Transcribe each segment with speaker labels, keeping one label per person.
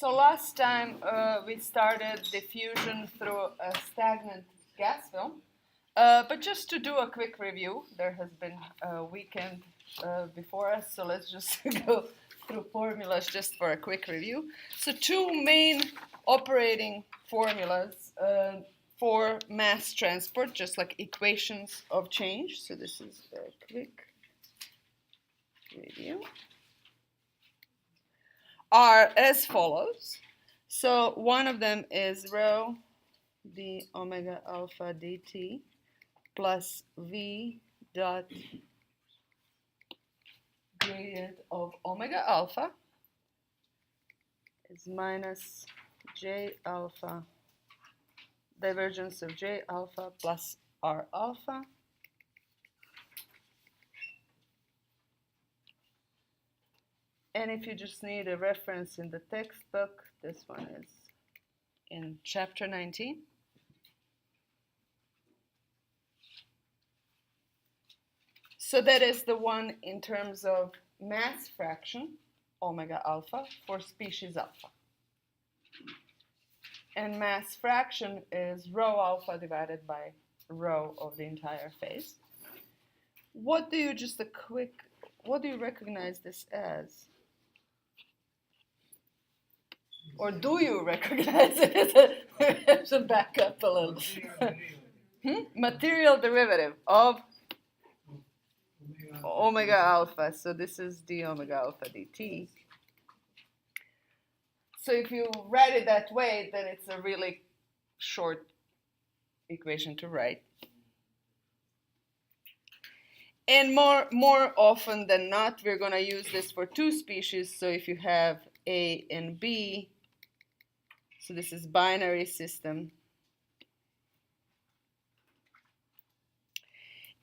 Speaker 1: So last time we started diffusion through a stagnant gas film. But just to do a quick review, there has been a weekend before us, so let's just go through formulas just for a quick review. So two main operating formulas for mass transport, just like equations of change. So this is a quick review. Are as follows. So one of them is rho d omega alpha dt plus v dot gradient of omega alpha is minus j alpha divergence of j alpha plus r alpha and if you just need a reference in the textbook, this one is in chapter 19. So that is the one in terms of mass fraction, omega alpha, for species alpha. And mass fraction is rho alpha divided by rho of the entire phase. What do you recognize this as? Or do you recognize it as a back up a little? Material derivative of omega alpha. So this is d omega alpha dt. So if you write it that way, then it's a really short equation to write. And more often than not, we're going to use this for two species. So if you have A and B, so this is binary system.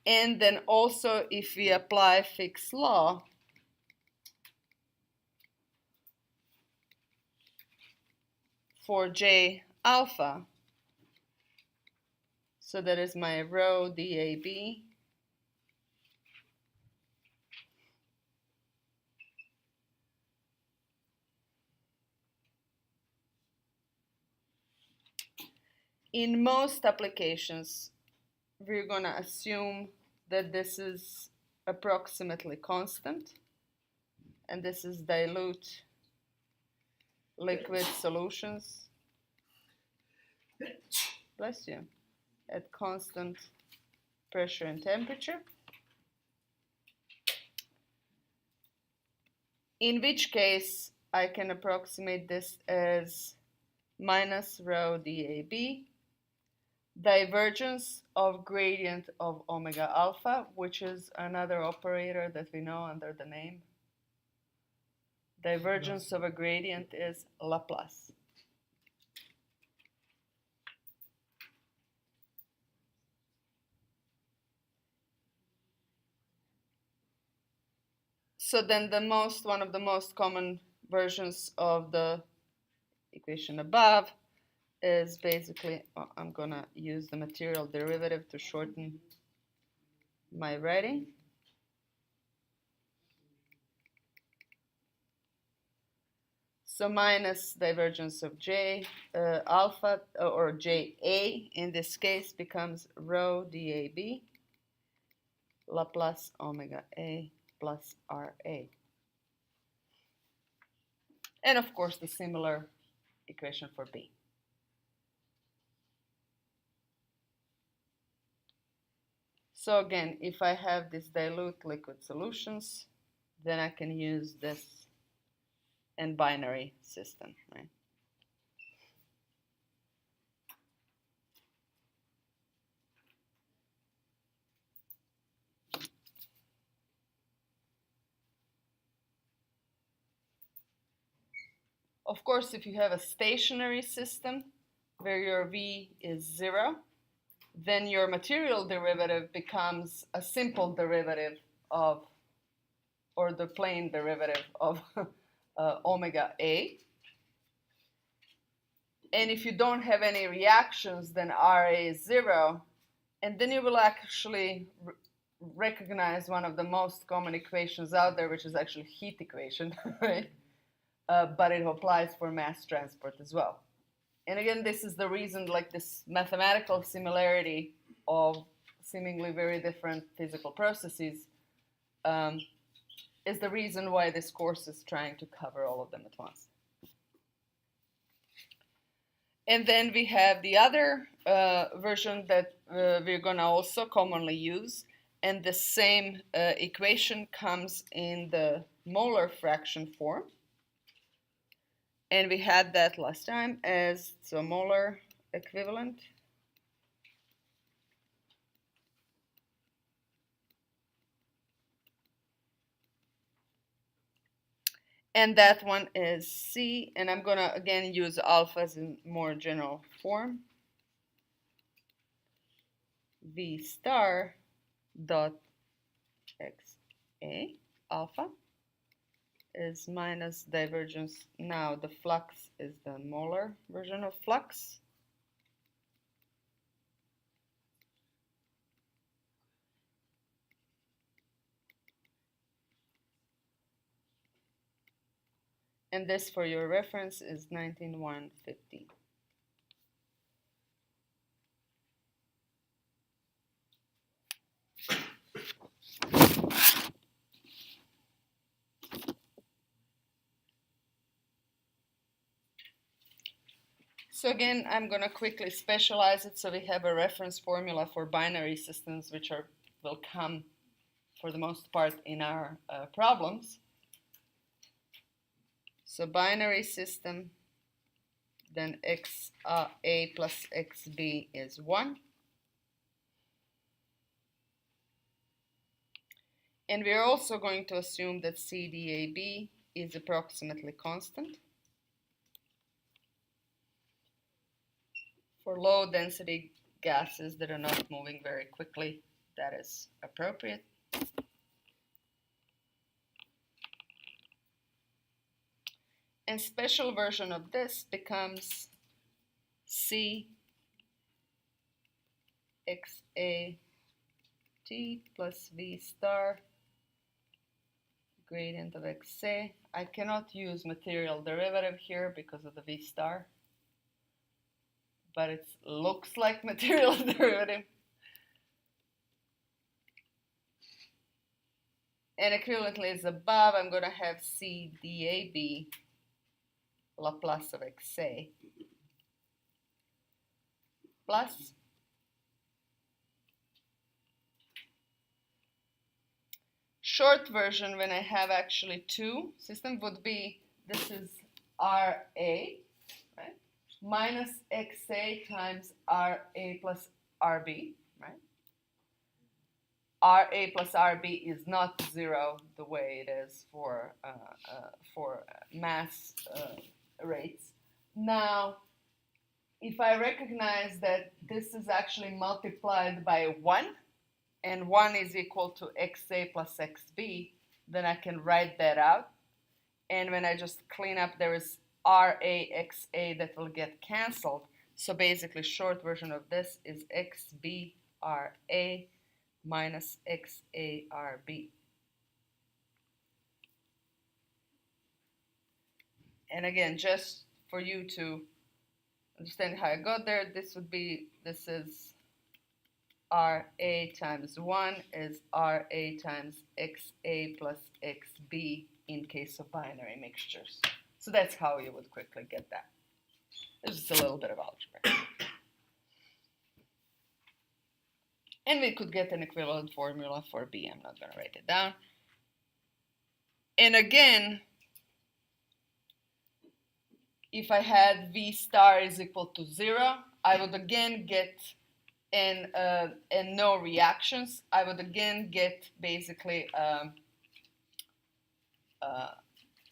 Speaker 1: And then also if we apply Fick's law, for J alpha, so that is my rho DAB in most applications, we're going to assume that this is approximately constant, and this is dilute liquid solutions, bless you, at constant pressure and temperature. In which case, I can approximate this as minus rho DAB, divergence of gradient of omega alpha, which is another operator that we know under the name. Divergence of a gradient is Laplace. So then one of the most common versions of the equation above is basically, I'm going to use the material derivative to shorten my writing. So minus divergence of J alpha, or JA in this case, becomes rho DAB, Laplace omega A plus RA. And of course the similar equation for B. So again, if I have these dilute liquid solutions, then I can use this and binary system, right? Of course, if you have a stationary system where your V is 0, then your material derivative becomes a simple derivative of, or the plane derivative of omega A. And if you don't have any reactions, then RA is 0. And then you will actually recognize one of the most common equations out there, which is actually heat equation, right? but it applies for mass transport as well. And again, this is the reason, like this mathematical similarity of seemingly very different physical processes is the reason why this course is trying to cover all of them at once. And then we have the other version that we're going to also commonly use, and the same equation comes in the molar fraction form. And we had that last time as the molar equivalent. And that one is C, and I'm going to again use alpha as a more general form. V star dot XA alpha is minus divergence. Now the flux is the molar version of flux. And this, for your reference, is 19115. So again, I'm going to quickly specialize it so we have a reference formula for binary systems, which will come for the most part in our problems. So binary system, then XA plus XB is 1. And we're also going to assume that CDAB is approximately constant. For low density gases that are not moving very quickly, that is appropriate. And special version of this becomes C XA T plus V star gradient of XA. I cannot use material derivative here because of the V star, but it looks like material derivative. And equivalently is above, I'm going to have CDAB Laplace of XA plus short version, when I have actually two systems, would be, this is RA, right, minus XA times RA plus RB, right? RA plus RB is not zero the way it is for mass rates. Now, if I recognize that this is actually multiplied by 1, and 1 is equal to XA plus XB, then I can write that out. And when I just clean up, there is RAXA that will get cancelled. So basically, short version of this is XBRA minus XARB. And again, just for you to understand how I got there, this is RA times 1 is RA times XA plus XB in case of binary mixtures. So that's how you would quickly get that. This is a little bit of algebra. And we could get an equivalent formula for B. I'm not going to write it down. And again, if I had V star is equal to 0, I would again get, and no reactions, I would again get basically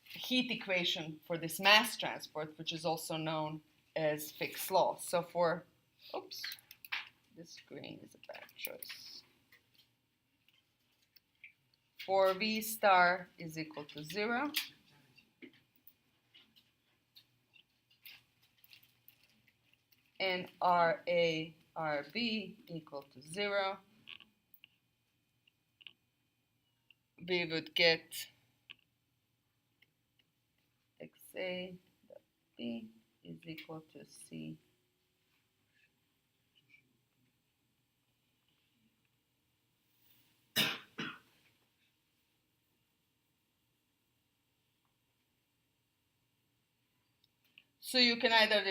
Speaker 1: heat equation for this mass transport, which is also known as Fick's law. So for, oops, this green is a bad choice. For V star is equal to 0, and RA, RB equal to 0, we would get XA dot B is equal to C. So you can either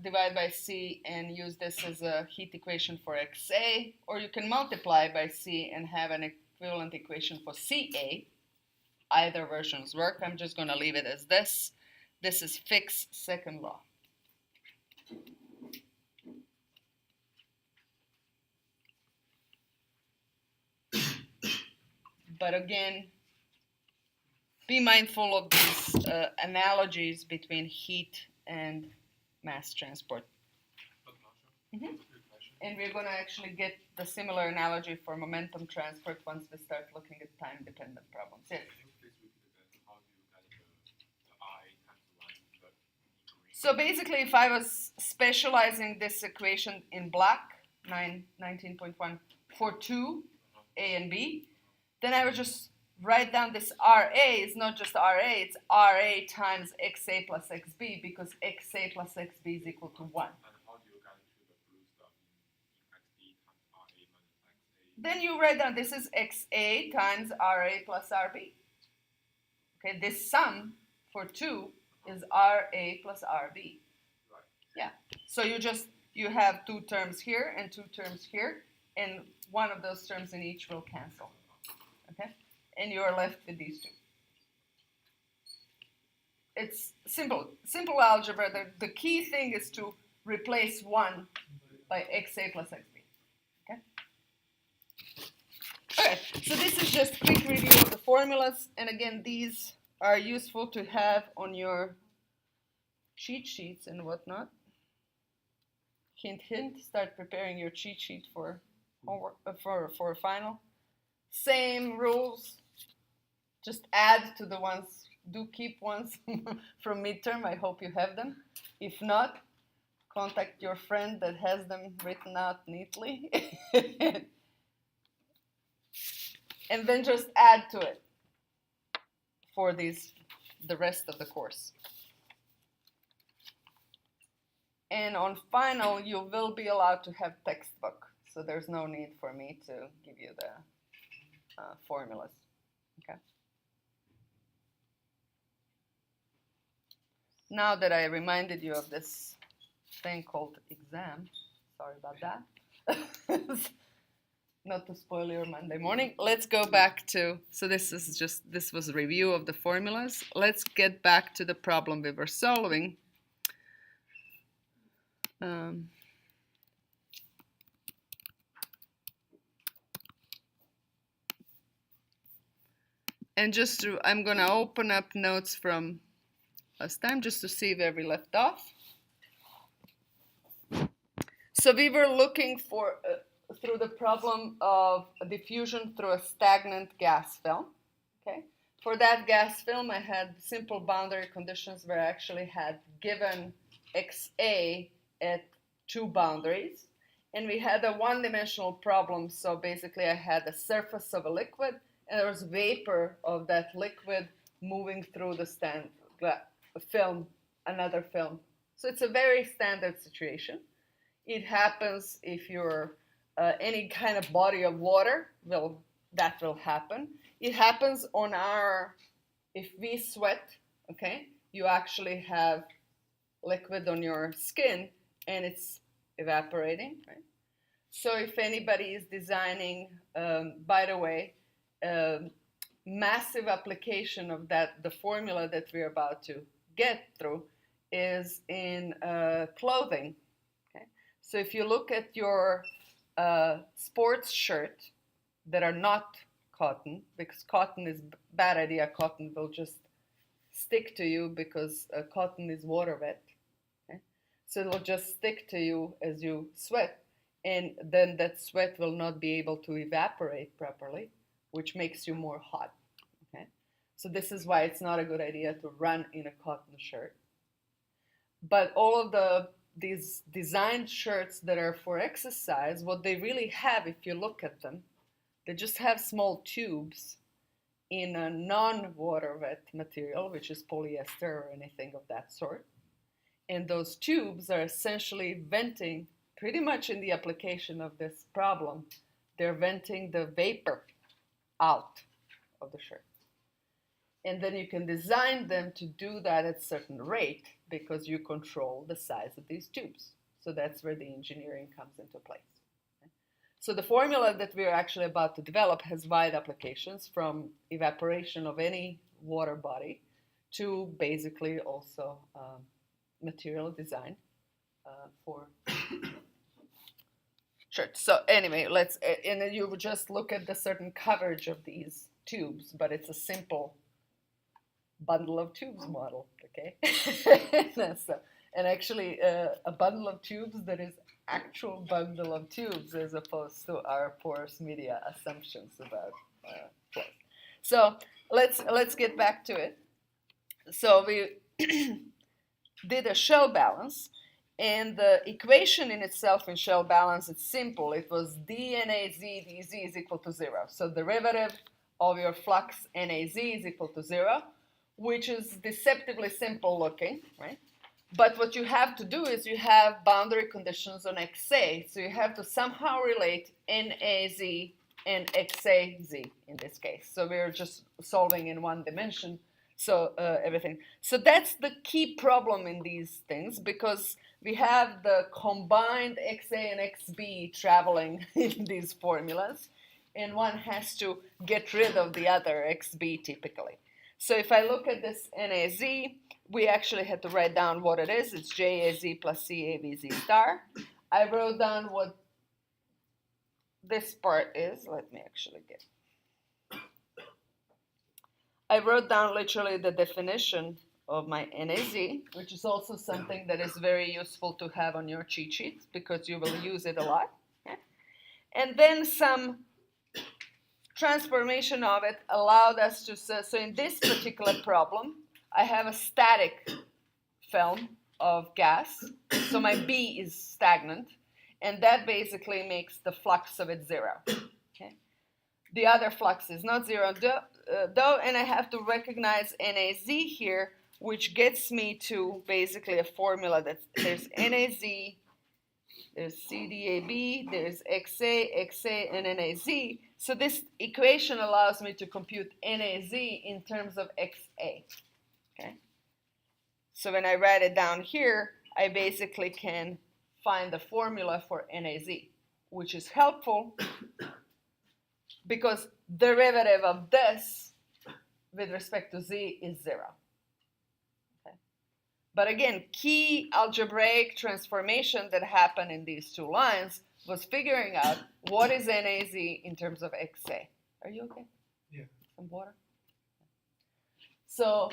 Speaker 1: divide by C and use this as a heat equation for XA, or you can multiply by C and have an equivalent equation for CA. Either versions work. I'm just going to leave it as this. This is Fick's second law. But again, be mindful of these analogies between heat and mass transport. Mm-hmm. And we're going to actually get the similar analogy for momentum transport once we start looking at time-dependent problems. Yes? So basically, if I was specializing this equation in black, 19.1, for 2, A and B, then I would just write down this RA is not just RA, it's RA times XA plus XB, because XA plus XB is equal to 1. Then you write down this is XA times RA plus RB. Okay, this sum for 2 is RA plus RB. Yeah. So you have 2 terms here and 2 terms here, and one of those terms in each will cancel. Okay? And you are left with these 2. It's simple algebra. The key thing is to replace 1 by XA plus XB. Okay? Okay, so this is just a quick review of the formulas, and again, these are useful to have on your cheat sheets and whatnot. Hint, hint, start preparing your cheat sheet for homework, for a final. Same rules, just add to the ones, do keep ones from midterm. I hope you have them. If not, contact your friend that has them written out neatly. And then just add to it for the rest of the course. And on final, you will be allowed to have textbook. So there's no need for me to give you the formulas. Okay. Now that I reminded you of this thing called exam, sorry about that. Not to spoil your Monday morning. Let's go back to, so this was a review of the formulas. Let's get back to the problem we were solving. And I'm going to open up notes from last time just to see where we left off. So we were looking for through the problem of diffusion through a stagnant gas film. Okay. For that gas film, I had simple boundary conditions where I actually had given XA at 2 boundaries. And we had a one-dimensional problem. So basically, I had the surface of a liquid, and there was vapor of that liquid moving through the film, another film. So it's a very standard situation. It happens if you're any kind of body of water, that will happen. It happens on if we sweat, okay, you actually have liquid on your skin and it's evaporating, right? So if anybody is designing, by the way, massive application of the formula that we're about to get through is in clothing. Okay? So if you look at your sports shirt that are not cotton, because cotton is a bad idea, cotton will just stick to you because cotton is water wet. Okay? So it will just stick to you as you sweat, and then that sweat will not be able to evaporate properly, which makes you more hot. Okay? So this is why it's not a good idea to run in a cotton shirt. But all of these designed shirts that are for exercise, what they really have, if you look at them, they just have small tubes in a non-water wet material, which is polyester or anything of that sort. And those tubes are essentially venting, pretty much in the application of this problem, they're venting the vapor out of the shirt. And then you can design them to do that at a certain rate because you control the size of these tubes. So that's where the engineering comes into place. So the formula that we're actually about to develop has wide applications, from evaporation of any water body to basically also material design for shirts. So anyway, and then you would just look at the certain coverage of these tubes, but it's a simple bundle of tubes model, okay? And actually a bundle of tubes that is actual bundle of tubes as opposed to our porous media assumptions about flow. So let's get back to it. So we did a shell balance, and the equation in itself in shell balance, it's simple. It was dNAZ dZ is equal to 0. So derivative of your flux NAZ is equal to 0, which is deceptively simple looking, right? But what you have to do is you have boundary conditions on XA. So you have to somehow relate NAZ and XAZ in this case. So we're just solving in one dimension. So everything. So that's the key problem in these things, because we have the combined XA and XB traveling in these formulas, and one has to get rid of the other XB typically. So if I look at this NAZ, we actually had to write down what it is. It's JAZ plus CAVZ star. I wrote down what this part is. Let me actually get. I wrote down literally the definition of my NAZ, which is also something that is very useful to have on your cheat sheet because you will use it a lot. Yeah? And then some transformation of it allowed us to say, so in this particular problem, I have a static film of gas. So my B is stagnant, and that basically makes the flux of it 0. Okay? The other flux is not 0, though, and I have to recognize NAZ here, which gets me to basically a formula that there's NAZ, there's CDAB, there's XA, and NAZ. So this equation allows me to compute NAZ in terms of XA. Okay? So when I write it down here, I basically can find the formula for NAZ, which is helpful because derivative of this with respect to Z is 0. Okay? But again, key algebraic transformation that happened in these two lines was figuring out what is NAZ in terms of XA. Are you okay?
Speaker 2: Yeah.
Speaker 1: Some water? So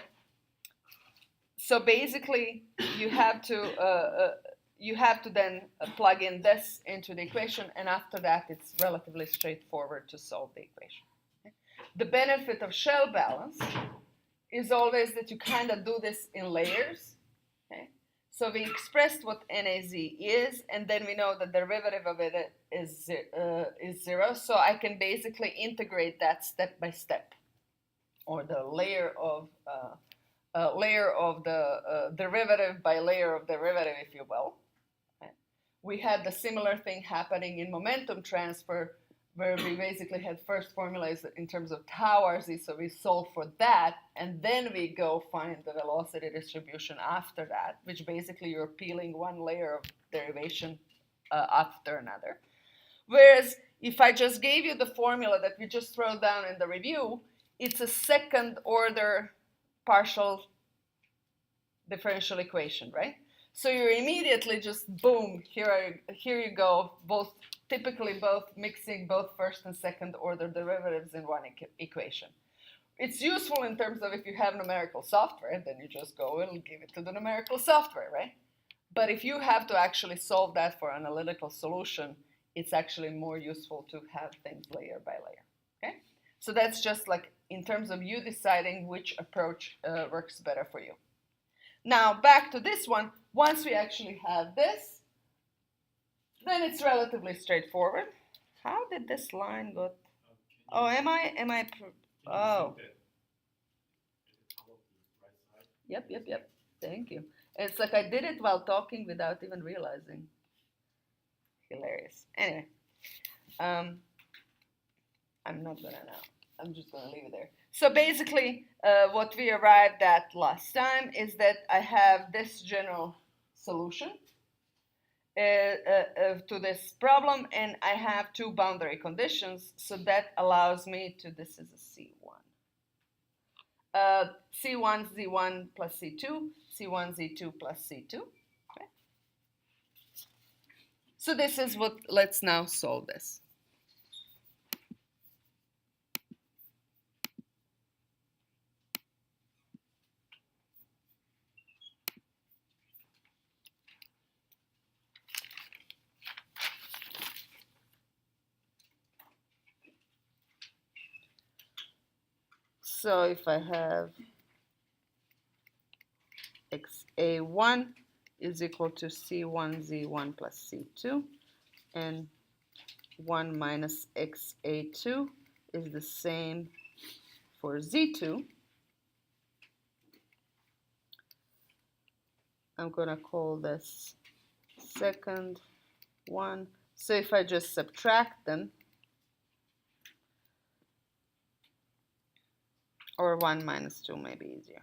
Speaker 1: basically, you have to then plug in this into the equation, and after that, it's relatively straightforward to solve the equation. Okay? The benefit of shell balance is always that you kind of do this in layers. Okay? So we expressed what NAZ is, and then we know the derivative of it is 0. So I can basically integrate that step by step, or the layer of the derivative by layer of derivative, if you will. Okay. We had the similar thing happening in momentum transfer, where we basically had first formulas in terms of tau RZ, so we solve for that, and then we go find the velocity distribution after that, which basically you're peeling one layer of derivation after another. Whereas if I just gave you the formula that we just wrote down in the review, it's a second order partial differential equation, right? So you're immediately just boom, here you go, typically both mixing both first and second order derivatives in one equation. It's useful in terms of if you have numerical software, then you just go and give it to the numerical software, right? But if you have to actually solve that for analytical solution, it's actually more useful to have things layer by layer, okay? So that's just like in terms of you deciding which approach works better for you. Now back to this one. Once we actually have this, then it's relatively straightforward. How did this line go? Oh, am I Oh. Yep. Thank you. It's like I did it while talking without even realizing. Hilarious. Anyway, I'm not gonna now. I'm just gonna leave it there. So basically, what we arrived at last time is that I have this general solution to this problem, and I have two boundary conditions, so that allows me to, this is a C1. C1, Z1 plus C2, C1, Z2 plus C2. Okay. So this is what, let's now solve this. So if I have XA1 is equal to C1, Z1 plus C2, and 1 minus XA2 is the same for Z2, I'm going to call this second one. So if I just subtract them, or 1 minus 2 may be easier.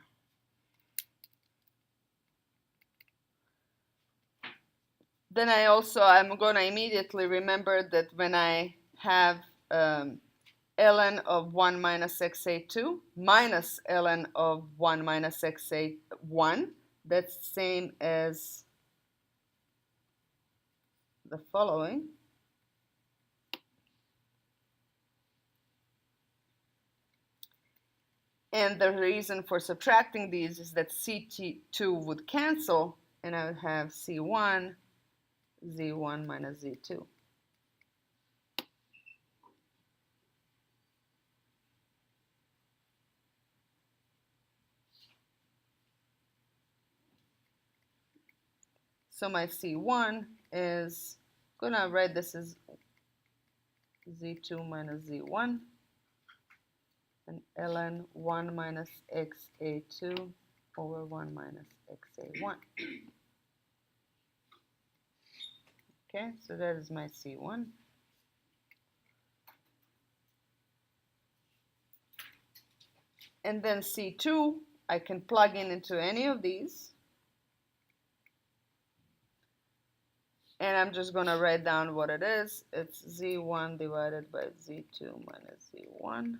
Speaker 1: Then I'm going to immediately remember that when I have ln of 1 minus xa2 minus ln of 1 minus xa1, that's the same as the following. And the reason for subtracting these is that C2 would cancel, and I would have C1, Z1 minus Z2. So my C1 is, I'm going to write this as Z2 minus Z1, and ln 1 minus xa2 over 1 minus xa1. Okay, so that is my C1. And then C2, I can plug in into any of these. And I'm just going to write down what it is. It's Z1 divided by Z2 minus Z1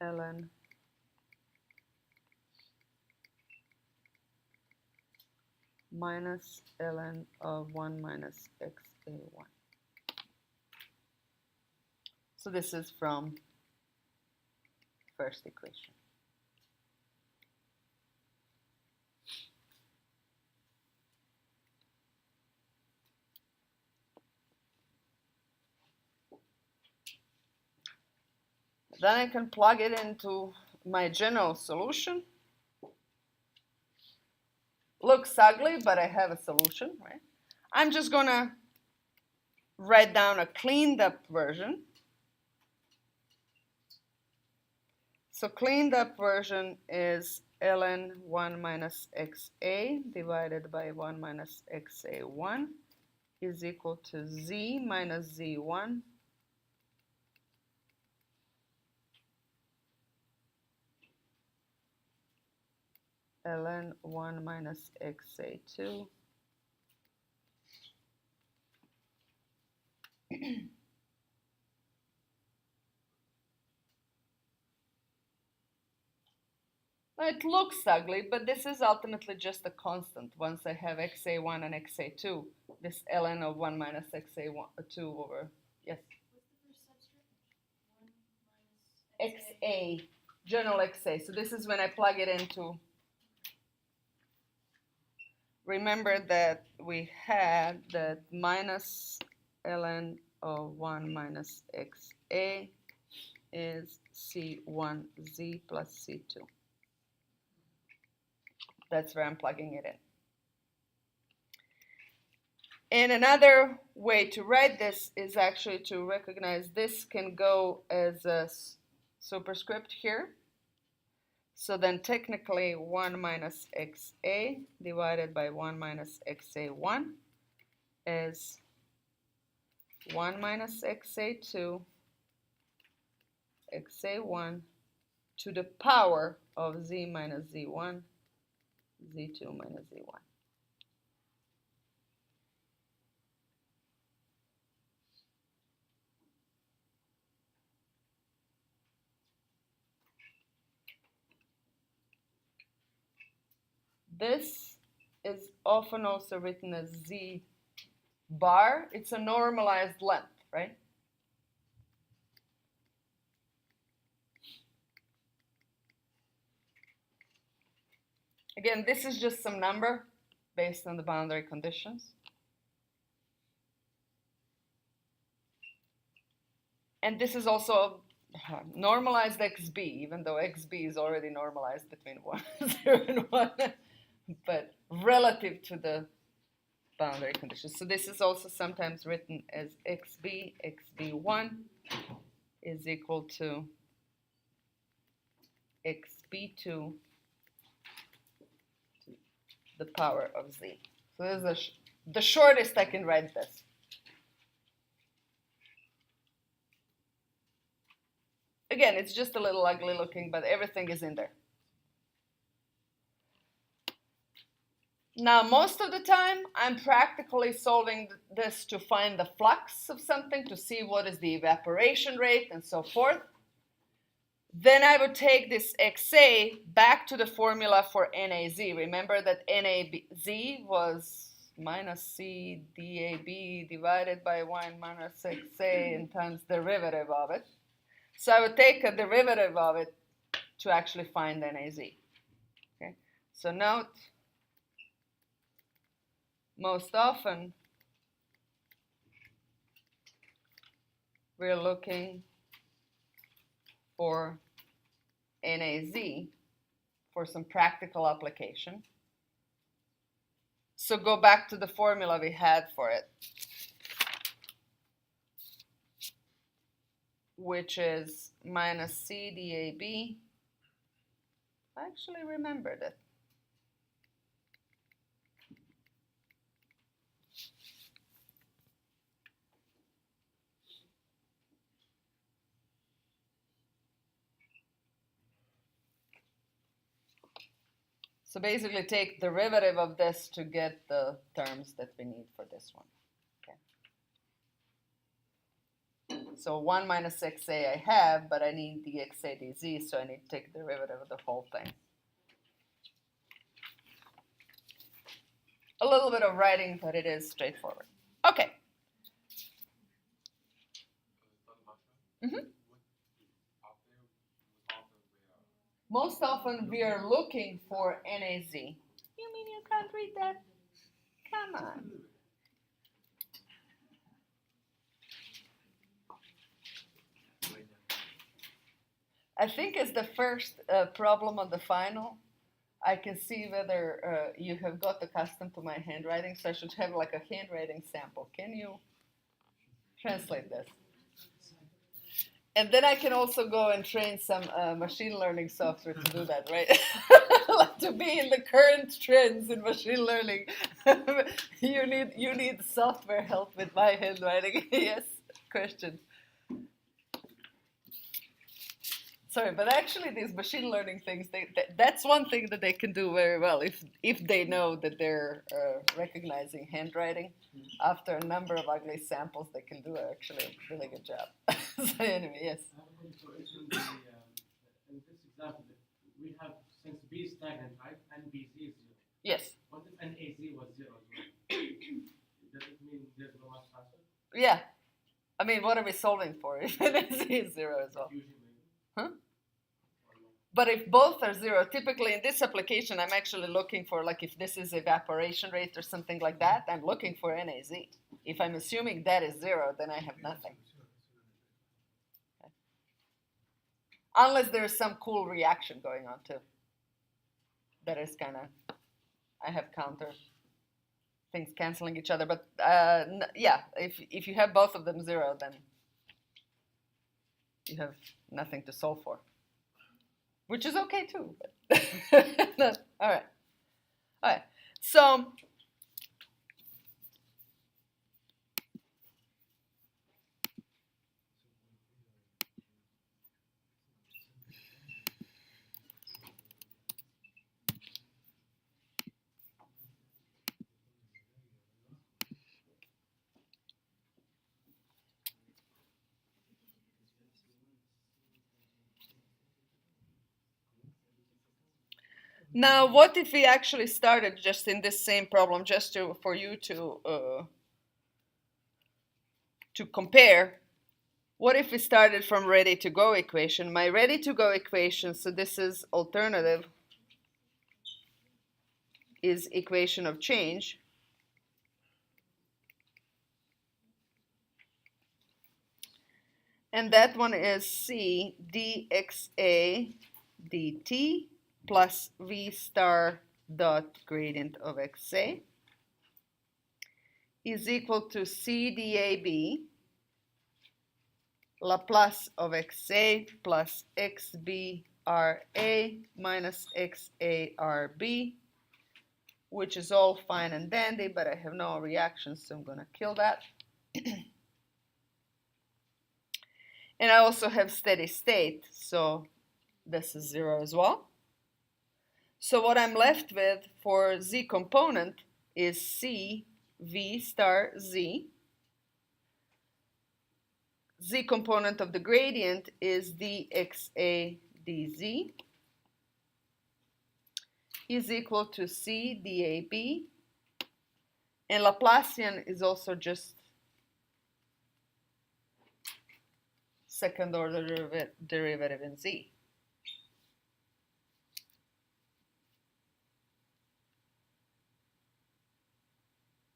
Speaker 1: ln minus ln of 1 minus xa1. So this is from first equation. Then I can plug it into my general solution. Looks ugly, but I have a solution, right? I'm just going to write down a cleaned up version. So cleaned up version is ln 1 minus xa divided by 1 minus xa1 is equal to z minus z1 ln 1 minus xa2 It looks ugly, but this is ultimately just a constant. Once I have xa1 and xa2, this ln of 1 minus xa2 over, yes? xa, general xa. So this is when I plug it into, remember that we had that minus ln of 1 minus xa is c1z plus c2. That's where I'm plugging it in. And another way to write this is actually to recognize this can go as a superscript here. So then technically 1 minus xa divided by 1 minus xa1 is 1 minus xa2 xa1 to the power of z minus z1, z2 minus z1. This is often also written as z bar. It's a normalized length, right? Again, this is just some number based on the boundary conditions. And this is also normalized xb, even though xb is already normalized between 0 and 1, but relative to the boundary conditions. So this is also sometimes written as xb, xb1 is equal to xb2 to the power of z. So this is the shortest I can write this. Again, it's just a little ugly looking, but everything is in there. Now, most of the time, I'm practically solving this to find the flux of something, to see what is the evaporation rate and so forth. Then I would take this XA back to the formula for NAZ. Remember that NAZ was minus C DAB divided by 1 minus XA and times derivative of it. So I would take a derivative of it to actually find NAZ. Okay? So note, most often we're looking for NAZ for some practical application. So go back to the formula we had for it, which is minus C DAB. I actually remembered it. So basically take derivative of this to get the terms that we need for this one. Okay. So 1 minus XA I have, but I need the XA dz, so I need to take derivative of the whole thing. A little bit of writing, but it is straightforward. Okay. Mm-hmm. Most often we are looking for NAZ. You mean you can't read that? Come on. I think as the first problem on the final, I can see whether you have got accustomed to my handwriting, so I should have like a handwriting sample. Can you translate this? And then I can also go and train some machine learning software to do that, right? Like to be in the current trends in machine learning, you need software help with my handwriting. Yes, question. Sorry, but actually these machine learning things, that's one thing that they can do very well if they know that they're recognizing handwriting. After a number of ugly samples, they can do actually a really good job. So anyway, yes.
Speaker 2: In this example, we have, since B is stagnant, right, and BC is 0.
Speaker 1: Yes.
Speaker 2: What if NAZ was 0 as well? Does it mean there's no mass transfer?
Speaker 1: Yeah. I mean, what are we solving for if NAZ is 0 as well?
Speaker 2: Diffusion, maybe.
Speaker 1: Huh? But if both are 0, typically in this application, I'm actually looking for, like, if this is evaporation rate or something like that, I'm looking for NAZ. If I'm assuming that is 0, then I have nothing. Okay. Unless there's some cool reaction going on, too. That is kind of, I have counter things canceling each other. But yeah, if you have both of them 0, then you have nothing to solve for, which is okay too. But all right. So now, what if we actually started just in this same problem, just for you to compare? What if we started from ready-to-go equation? My ready-to-go equation, so this is alternative, is equation of change. And that one is C dxa dt plus v star dot gradient of xa is equal to C dab Laplace of xa plus xbra minus xarb, which is all fine and dandy, but I have no reactions, so I'm going to kill that. And I also have steady state, so this is 0 as well. So what I'm left with for z component is C v star z. Z component of the gradient is dxa dz is equal to C dab, and Laplacian is also just second order derivative in z.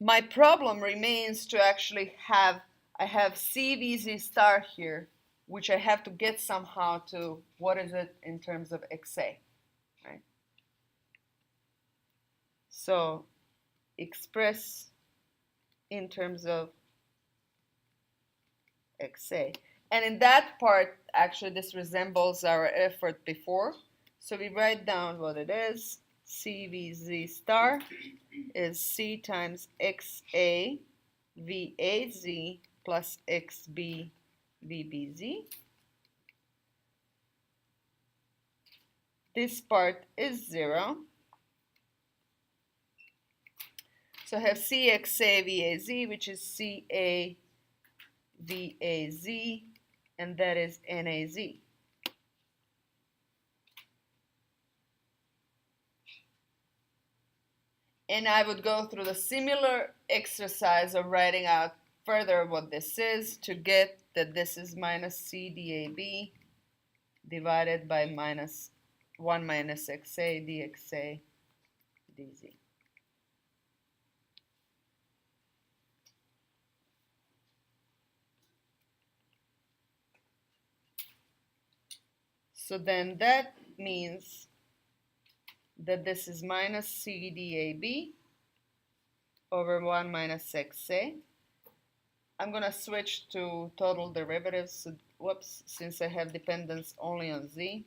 Speaker 1: My problem remains to actually have, I have CVZ star here, which I have to get somehow to, what is it in terms of XA, right? So express in terms of XA. And in that part, actually, this resembles our effort before. So we write down what it is. CVZ star is C times XA VAZ plus XB VBZ. This part is 0. So I have CXA VAZ, which is CA VAZ, and that is NAZ. And I would go through the similar exercise of writing out further what this is to get that this is minus CDAB divided by minus 1 minus XA dXA dZ. So then that means that this is minus CDAB over 1 minus XA. I'm going to switch to total derivatives. So, whoops, since I have dependence only on Z.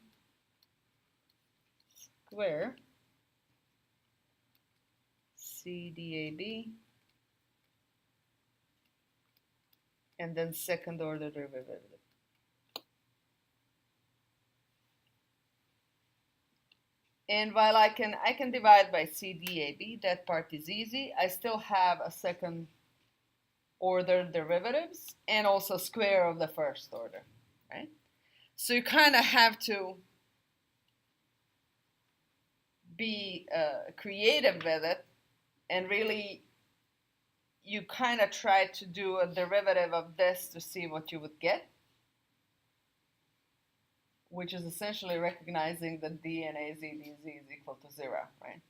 Speaker 1: Square CDAB and then second order derivative. And while I can divide by CDAB, that part is easy. I still have a second order derivatives and also square of the first order, right? So you kind of have to be creative with it, and really you kind of try to do a derivative of this to see what you would get, which is essentially recognizing that d and az dz is equal to 0, right?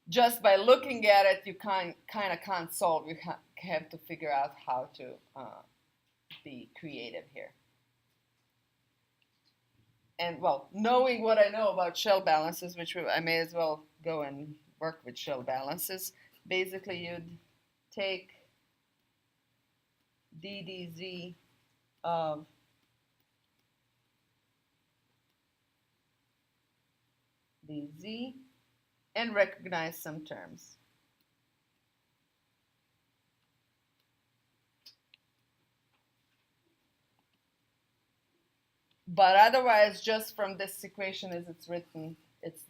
Speaker 1: Just by looking at it, you kind of can't solve. You have to figure out how to be creative here. And, well, knowing what I know about shell balances, which I may as well go and work with shell balances, basically you'd take ddz of dz and recognize some terms. But otherwise, just from this equation as it's written, it's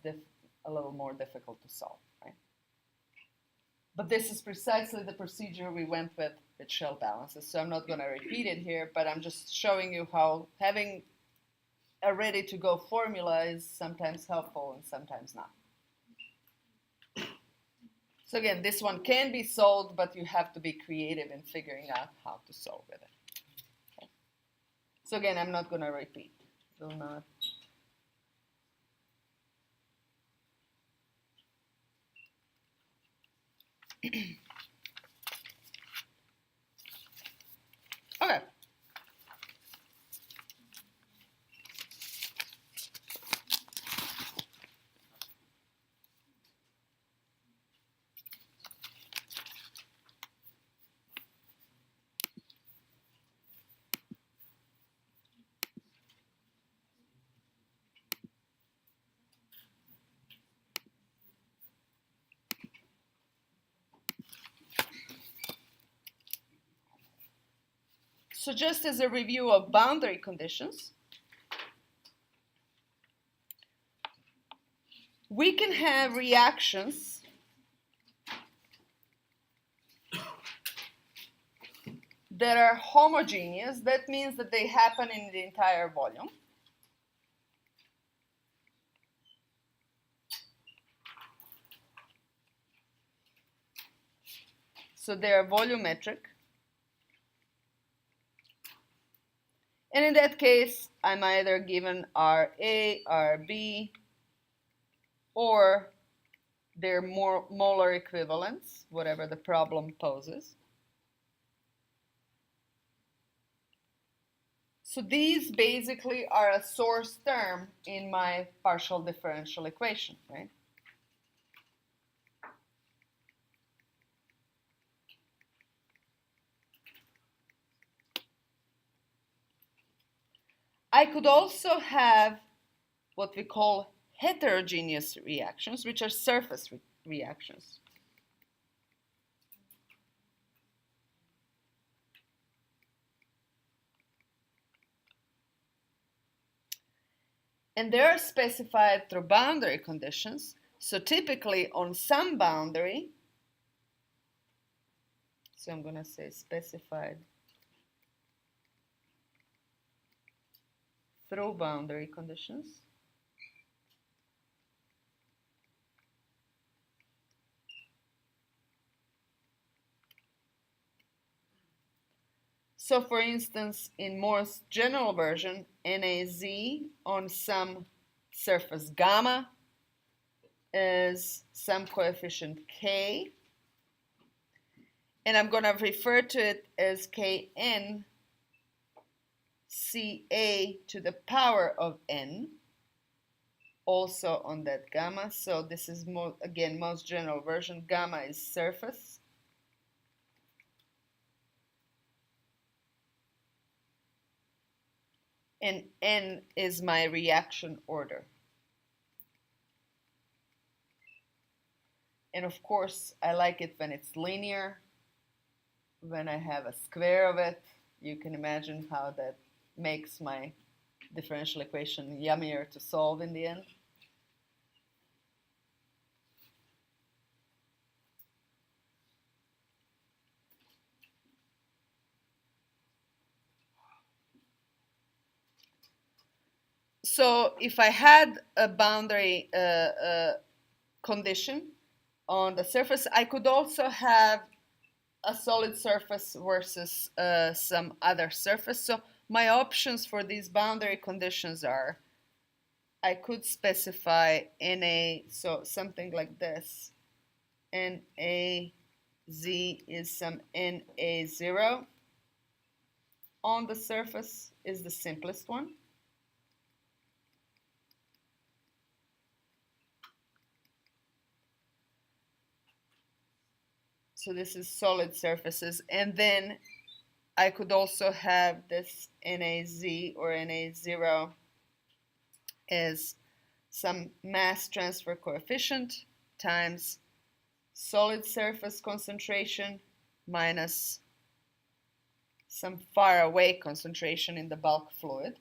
Speaker 1: a little more difficult to solve, right? But this is precisely the procedure we went with shell balances. So I'm not going to repeat it here, but I'm just showing you how having a ready-to-go formula is sometimes helpful and sometimes not. So again, this one can be solved, but you have to be creative in figuring out how to solve with it. Okay. So again, I'm not going to repeat. Will not. Okay. So just as a review of boundary conditions, we can have reactions that are homogeneous. That means that they happen in the entire volume. So they are volumetric. And in that case, I'm either given RA, RB, or their molar equivalents, whatever the problem poses. So these basically are a source term in my partial differential equation, right? I could also have what we call heterogeneous reactions, which are surface reactions. And they are specified through boundary conditions. So typically on some boundary, so I'm going to say specified through boundary conditions. So for instance, in Moore's general version, NAZ on some surface gamma is some coefficient K. And I'm going to refer to it as Kn Ca to the power of n, also on that gamma. So this is, again, most general version. Gamma is surface. And n is my reaction order. And of course, I like it when it's linear. When I have a square of it, you can imagine how that makes my differential equation yummier to solve in the end. So if I had a boundary condition on the surface, I could also have a solid surface versus some other surface. So my options for these boundary conditions are, I could specify Na, so something like this. NaZ is some Na0 on the surface is the simplest one. So this is solid surfaces. And then I could also have this NaZ or Na0 as some mass transfer coefficient times solid surface concentration minus some far away concentration in the bulk fluid.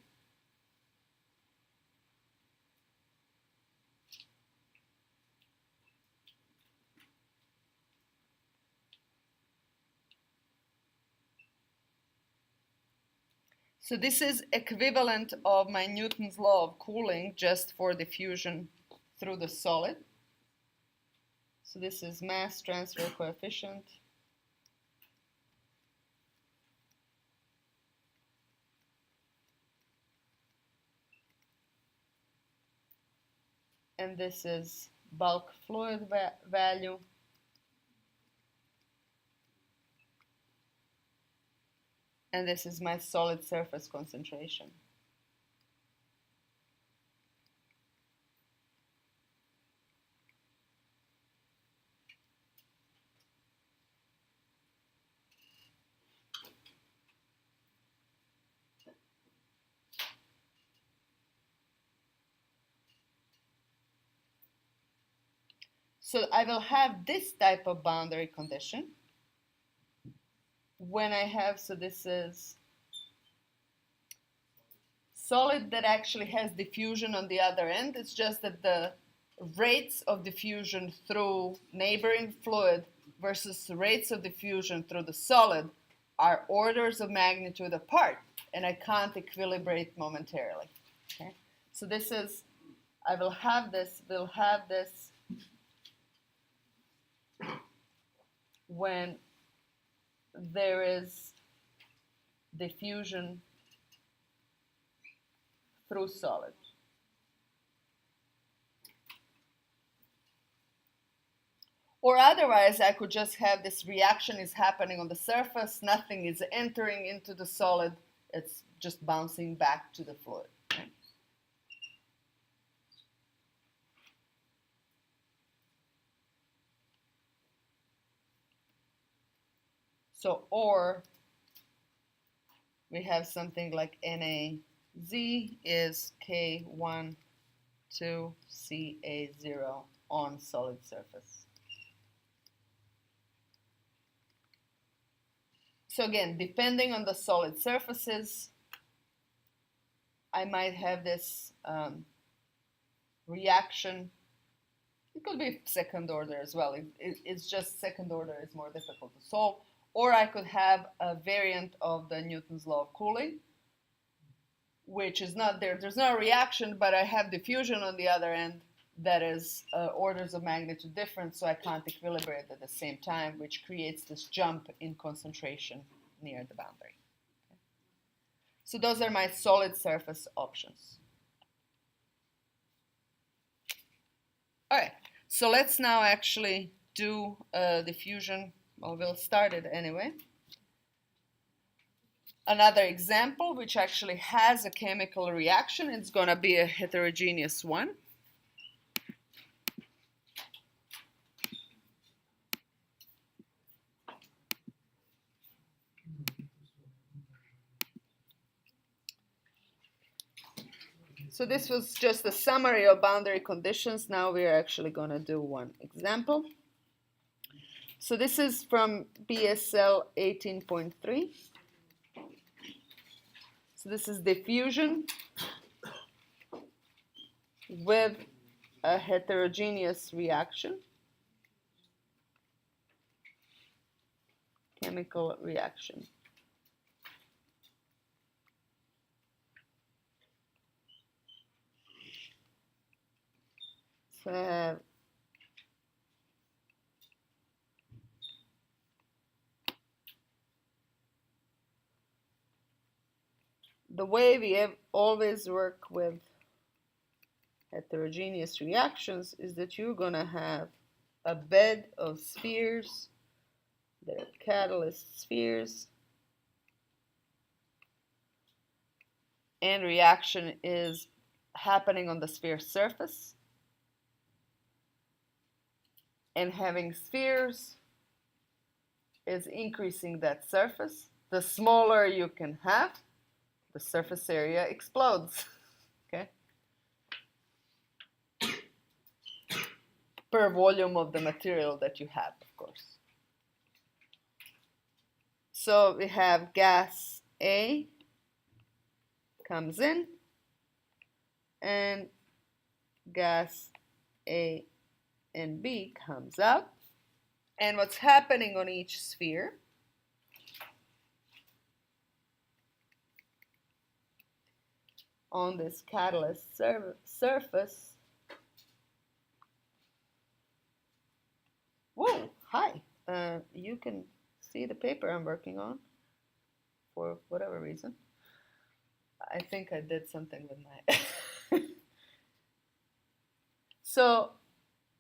Speaker 1: So this is equivalent of my Newton's law of cooling just for diffusion through the solid. So this is mass transfer coefficient and this is bulk fluid value. And this is my solid surface concentration. So I will have this type of boundary condition when I have, so this is solid that actually has diffusion on the other end. It's just that the rates of diffusion through neighboring fluid versus the rates of diffusion through the solid are orders of magnitude apart, and I can't equilibrate momentarily. Okay? So this is, I will have this, we'll have this when there is diffusion through solid. Or otherwise, I could just have this reaction is happening on the surface, nothing is entering into the solid, it's just bouncing back to the fluid. Okay? So, or we have something like NaZ is K1 to Ca0 on solid surface. So again, depending on the solid surfaces, I might have this reaction. It could be second order as well. It's just second order is more difficult to solve. Or I could have a variant of the Newton's law of cooling, which is not there. There's no reaction, but I have diffusion on the other end that is orders of magnitude different, so I can't equilibrate at the same time, which creates this jump in concentration near the boundary. Okay. So those are my solid surface options. All right, so let's now actually do diffusion. Well, we'll start it anyway. Another example, which actually has a chemical reaction, it's going to be a heterogeneous one. So this was just a summary of boundary conditions. Now we're actually going to do one example. So this is from BSL 18.3. So this is diffusion with a heterogeneous reaction, chemical reaction. So I have the way we have always work with heterogeneous reactions is that you're going to have a bed of spheres. They're catalyst spheres. And reaction is happening on the sphere surface. And having spheres, is increasing that surface. The smaller you can have, the surface area explodes. Okay? Per volume of the material that you have, of course. So we have gas A comes in, and gas A and B comes out. And what's happening on each sphere on this catalyst surface. Whoa, hi. You can see the paper I'm working on for whatever reason. I think I did something with my... So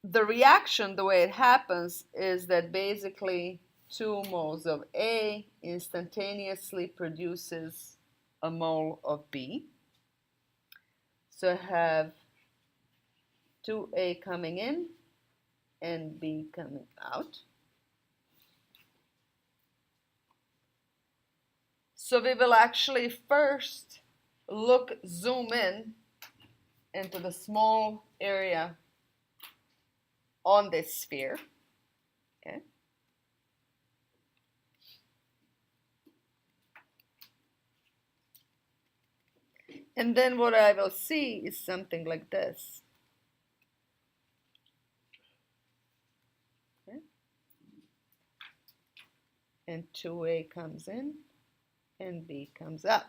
Speaker 1: the reaction, the way it happens, is that basically 2 moles of A instantaneously produces a mole of B. So I have 2A coming in and B coming out. So we will actually first zoom in into the small area on this sphere. Okay. And then what I will see is something like this. Okay. And 2A comes in and B comes out.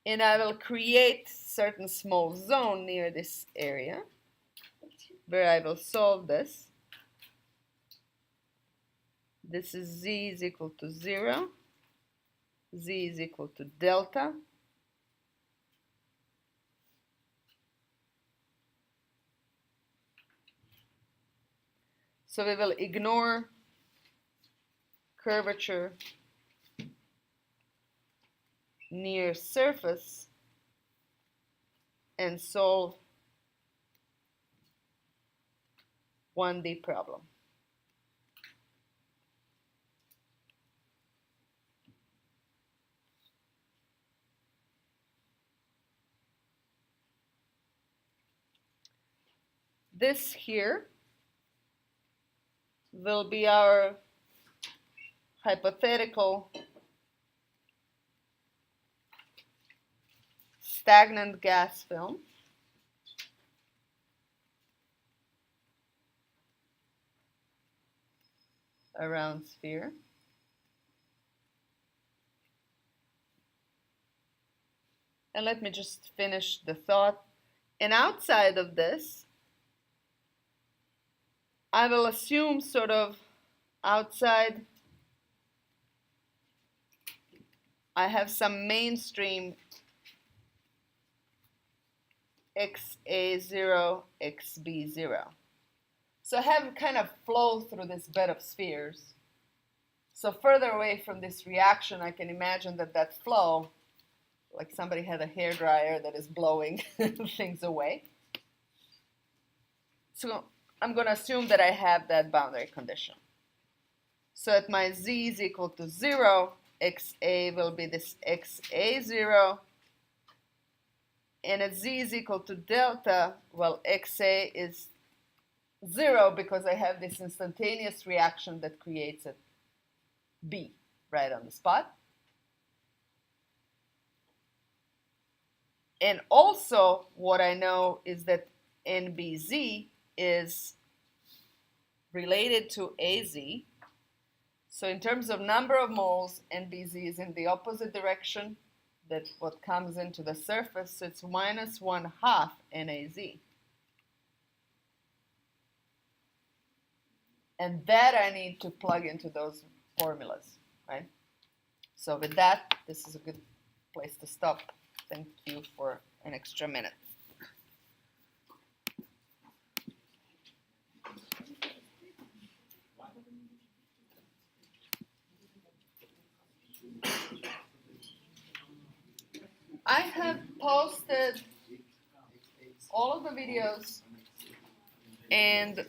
Speaker 1: And I will create certain small zone near this area where I will solve this. This is Z is equal to 0. Z is equal to delta. So we will ignore curvature near surface and solve 1D problem. This here will be our hypothetical stagnant gas film. A round sphere. And let me just finish the thought. And outside of this, I will assume sort of outside I have some mainstream XA0, XB0. So I have kind of flow through this bed of spheres. So further away from this reaction, I can imagine that that flow, like somebody had a hairdryer that is blowing things away. So I'm going to assume that I have that boundary condition. So at my Z is equal to 0, XA will be this XA0. And at Z is equal to delta, well, XA is 0 because I have this instantaneous reaction that creates a B right on the spot. And also what I know is that NBZ is related to AZ. So in terms of number of moles, NBZ is in the opposite direction that what comes into the surface, so it's minus 1/2 NAZ. And that I need to plug into those formulas, right? So with that, this is a good place to stop. Thank you for an extra minute. I have posted all of the videos and